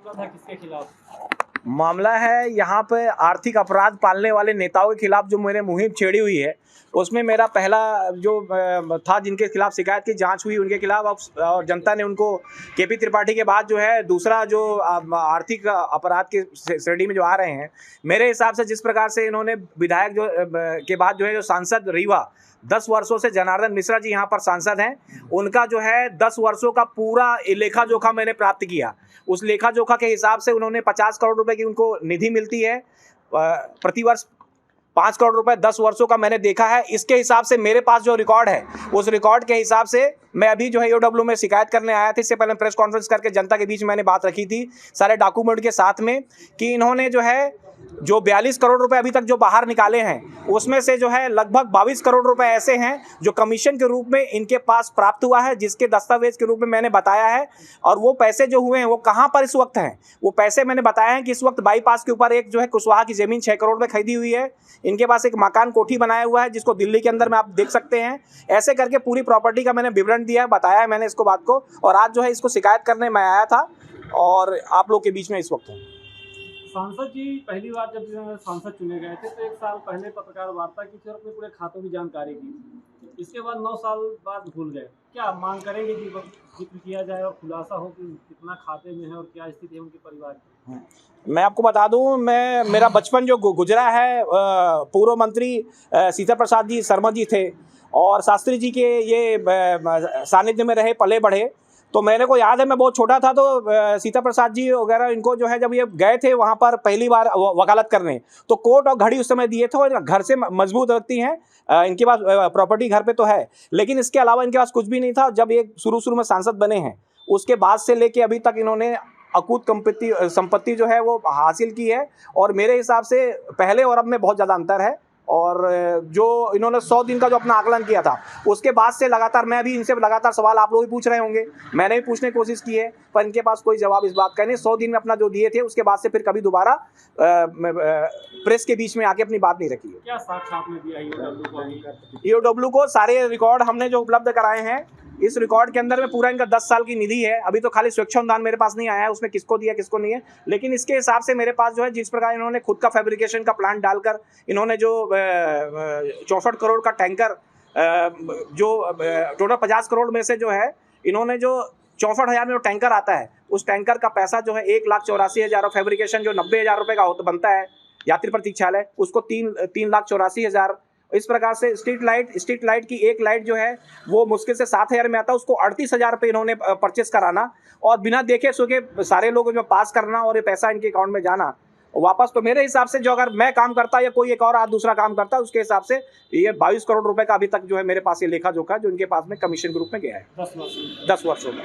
मामला था, किसके खिलाफ मामला है? यहाँ पे आर्थिक अपराध पालने वाले नेताओं के खिलाफ जो मेरे मुहिम छेड़ी हुई है, उसमें मेरा पहला जो था जिनके खिलाफ शिकायत की जांच हुई उनके खिलाफ, और जनता ने उनको केपी त्रिपाठी के बाद जो है दूसरा जो आर्थिक अपराध के श्रेणी में जो आ रहे हैं, मेरे हिसाब से जिस प्रकार से इन्होंने विधायक जो के बाद जो है जो सांसद रीवा 10 वर्षों से जनार्दन मिश्रा जी यहाँ पर सांसद हैं, उनका जो है 10 वर्षों का पूरा लेखा जोखा मैंने प्राप्त किया। उस लेखा जोखा के हिसाब से उन्होंने 50 करोड़ रुपए की उनको निधि मिलती है प्रतिवर्ष, 5 करोड़ रुपए 10 वर्षों का मैंने देखा है। इसके हिसाब से मेरे पास जो रिकॉर्ड है, उस रिकॉर्ड के हिसाब से मैं अभी जो है ईओडब्ल्यू में शिकायत करने आया था। इससे पहले प्रेस कॉन्फ्रेंस करके जनता के बीच मैंने बात रखी थी सारे डॉक्यूमेंट के साथ में कि इन्होंने जो है जो 42 करोड़ रुपए अभी तक जो बाहर निकाले हैं, उसमें से जो है लगभग 22 करोड़ रुपए ऐसे हैं जो कमीशन के रूप में इनके पास प्राप्त हुआ है, जिसके दस्तावेज के रूप में मैंने बताया है। और वो पैसे जो हुए हैं वो कहाँ पर इस वक्त हैं, वो पैसे मैंने बताया है कि इस वक्त बाईपास के ऊपर एक जो है कुशवाहा की ज़मीन 6 करोड़ में खरीदी हुई है। इनके पास एक मकान कोठी बनाया हुआ है जिसको दिल्ली के अंदर में आप देख सकते हैं। ऐसे करके पूरी प्रॉपर्टी का मैंने विवरण दिया है, बताया है मैंने इसको बात को, और आज जो है इसको शिकायत करने मैं आया था और आप लोग के बीच में इस वक्त हूँ। सांसद जी पहली बार जब सांसद चुने गए थे तो 1 साल पहले पत्रकार वार्ता की थी और अपने पूरे खातों की जानकारी की। इसके बाद 9 साल बाद भूल गए। क्या मांग करेंगे कि जिक्र किया जाए और खुलासा हो कि कितना खाते में है और क्या स्थिति है उनके परिवार की? मैं आपको बता दूं, मेरा बचपन जो गुजरा है, पूर्व मंत्री सीता प्रसाद जी शर्मा जी थे और शास्त्री जी के ये सानिध्य में रहे, पले बढ़े। तो मेरे को याद है, मैं बहुत छोटा था तो सीता प्रसाद जी वगैरह इनको जो है जब ये गए थे वहाँ पर पहली बार वकालत करने, तो कोट और घड़ी उस समय दिए थे और घर से मजबूत रखती हैं। इनके पास प्रॉपर्टी घर पे तो है, लेकिन इसके अलावा इनके पास कुछ भी नहीं था। जब ये शुरू में सांसद बने हैं, उसके बाद से लेके अभी तक इन्होंने अकूत संपत्ति जो है वो हासिल की है। और मेरे हिसाब से पहले और अब में बहुत ज़्यादा अंतर है। और जो इन्होंने 100 दिन का जो अपना आकलन किया था, उसके बाद से लगातार मैं भी इनसे लगातार सवाल आप लोग भी पूछ रहे होंगे, मैंने भी पूछने की कोशिश की है, पर इनके पास कोई जवाब इस बात का नहीं। 100 दिन में अपना जो दिए थे उसके बाद से फिर कभी दोबारा प्रेस के बीच में आके अपनी बात नहीं रखी है। क्या साक्ष्य आपने दिया ईओडब्ल्यू को? सारे रिकॉर्ड हमने जो उपलब्ध कराए हैं, इस रिकॉर्ड के अंदर में पूरा इनका 10 साल की निधि है। अभी तो खाली स्वेच्छानुदान मेरे पास नहीं आया है, उसमें किसको दिया किसको नहीं है, लेकिन इसके हिसाब से मेरे पास जो है जिस प्रकार इन्होंने खुद का फैब्रिकेशन का प्लांट डालकर इन्होंने जो 64 करोड़ का टैंकर, जो टोटल 50 करोड़ में से जो है इन्होंने जो 64,000 में जो टैंकर आता है, उस टैंकर का पैसा जो है 1,84,000 और फैब्रिकेशन जो 90,000 रुपये का बनता है यात्री प्रतीक्षालय, उसको 3,84,000। इस प्रकार से स्ट्रीट लाइट की एक लाइट जो है वो मुश्किल से 7,000 में आता है, उसको 38,000 रुपये इन्होंने परचेस कराना और बिना देखे सोचे सारे लोगों में पास करना और ये पैसा इनके अकाउंट में जाना वापस। तो मेरे हिसाब से जो अगर मैं काम करता या कोई एक और दूसरा काम करता, उसके हिसाब से ये 22 करोड़ रुपए का अभी तक जो है मेरे पास ये लेखा जोखा जो इनके पास में कमीशन के रूप में गया है 10 वर्षों में।